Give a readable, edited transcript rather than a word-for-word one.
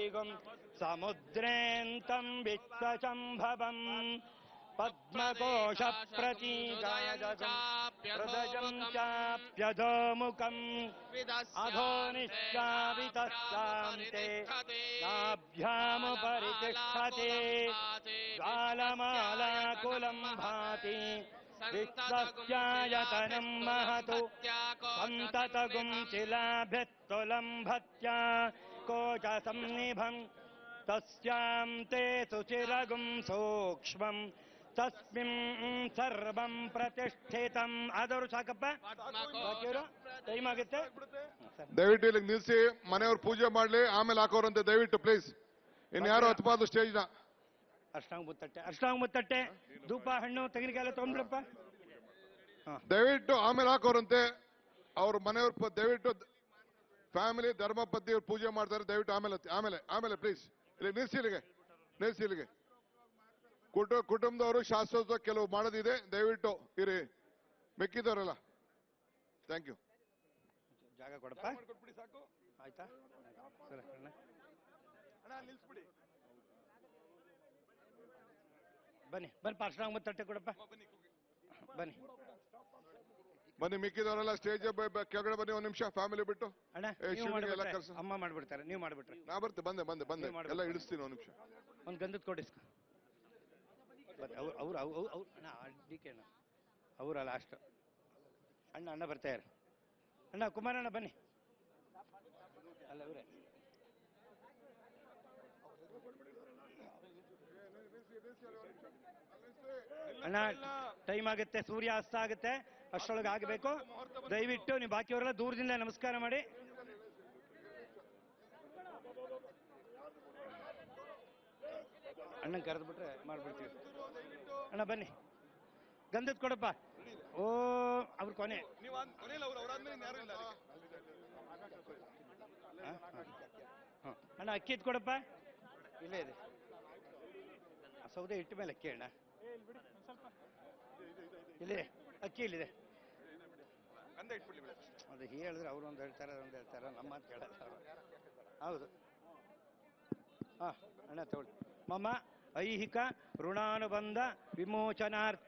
वैगुं समुद्रेऽन्तं विश्वशम्भवम् पद्मकोशप्रतीकायजं चाप्यधोमुखम् अधोनिश्चावितस्तान्ते नाभ्यामुपरि तिष्ठति ज्वालमालाकुलं भाति विश्वस्यायतनं महतु सन्ततगुं शिलाभित्तुलं भत्या कोशसन्निभम् तस्यां ते सुचिरगुं सूक्ष्मम् तस्मिन् सर्वं प्रतिष्ठितम् ಆದವರು ಸಾಕಪ್ಪ ಟೈಮ್ ಆಗುತ್ತೆ ದಯವಿಟ್ಟು ಇಲ್ಲಿಗೆ ನಿಲ್ಲಿಸಿ ಮನೆಯವ್ರು ಪೂಜೆ ಮಾಡ್ಲಿ ಆಮೇಲೆ ಹಾಕೋರಂತೆ ದಯವಿಟ್ಟು ಪ್ಲೀಸ್ ಇನ್ಯಾರು ಹತ್ಬಾರ್ದು ಸ್ಟೇಜ್ನ ಅಷ್ಟಾಂಗ ಮುತ್ತಟ್ಟೆ ಧೂಪ ಹಣ್ಣು ತೆಂಗಿನಕಾಯಿ ತಗೊಂಡ್ರಪ್ಪ ದಯವಿಟ್ಟು ಆಮೇಲೆ ಹಾಕೋರಂತೆ ಅವ್ರ ಮನೆಯವ್ರ ದಯವಿಟ್ಟು ಫ್ಯಾಮಿಲಿ ಧರ್ಮ ಪತ್ನಿ ಪೂಜೆ ಮಾಡ್ತಾರೆ ದಯವಿಟ್ಟು ಆಮೇಲೆ ಪ್ಲೀಸ್ ಇಲ್ಲಿ ನಿಲ್ಲಿಸಿ ಇಲ್ಲಿಗೆ ಕುಟುಂಬದವರು ಶಾಸ್ತ್ರೋತ್ಸವ ಕೆಲವು ಮಾಡೋದಿದೆ ದಯವಿಟ್ಟು ಇರಿ ಮೆಕ್ಕಿದವರಲ್ಲ ಥ್ಯಾಂಕ್ ಯು ಜಾಗ ಕೊಡಪ್ಪ ಆಯ್ತಾ ಬನ್ನಿ ಪಾರ್ಶ್ವ ಮುತ್ತಟ್ಟೆ ಕೊಡಪ್ಪ ಬನ್ನಿ ಮಿಕ್ಕಿದವರೆಲ್ಲ ಸ್ಟೇಜ್ ಕೆಳಗಡೆ ಬನ್ನಿ ಒಂದ್ ನಿಮಿಷ ಫ್ಯಾಮಿಲಿ ಬಿಟ್ಟು ಅಮ್ಮ ಮಾಡ್ಬಿಡ್ತಾರೆ ನೀವು ಮಾಡ್ಬಿಟ್ರೆ ನಾ ಬಂದೆ ಎಲ್ಲ ಇಳಿಸ್ತೀನಿ ಒಂದ್ ನಿಮಿಷ ಒಂದು ಗಂಧದ ಕೊಡಿಸ್ಕೊ ಅವ್ರು ಡಿ ಕೆ ಅವರ ಲಾಸ್ಟ್ ಅಣ್ಣ ಬರ್ತಾರೆ ಅಣ್ಣ ಕುಮಾರಣ್ಣ ಬನ್ನಿ ಅಲ್ಲ ಅವರೇ ಅಣ್ಣ ಟೈಮ್ ಆಗುತ್ತೆ ಸೂರ್ಯ ಅಸ್ತ ಆಗುತ್ತೆ ಅಷ್ಟೊಳಗೆ ಆಗಬೇಕು ದಯವಿಟ್ಟು ನೀವು ಬಾಕಿಯವರೆಲ್ಲ ದೂರದಿಂದ ನಮಸ್ಕಾರ ಮಾಡಿ ಅಣ್ಣನ್ ಕರೆದ್ಬಿಟ್ರೆ ಮಾಡ್ಬಿಡ್ತೀವಿ ಅಣ್ಣ ಬನ್ನಿ ಗಂಧದ ಕೊಡಪ್ಪ ಓ ಅವ್ರ ಕೊನೆ ಅಣ್ಣ ಅಕ್ಕಿದ್ ಕೊಡಪ್ಪ ಇಲ್ಲೇ ಇದೆ ಸೌದೆ ಇಟ್ಟ ಮೇಲೆ ಅಕ್ಕಿ ಅಣ್ಣ ಇಲ್ಲಿದೆ ಅಕ್ಕಿ ಇಲ್ಲಿದೆ ಅದು ಹೇಳಿದ್ರೆ ಅವ್ರು ಒಂದು ಹೇಳ್ತಾರೆ ನಮ್ಮ ಮಾತು ಕೇಳಲ್ಲ ಹೌದು ಅಣ್ಣ ತಗೊಳ್ಳಿ ಮಮ್ಮ ಐಹಿಕ ಋಣಾನುಬಂಧ ವಿಮೋಚನಾರ್ಥ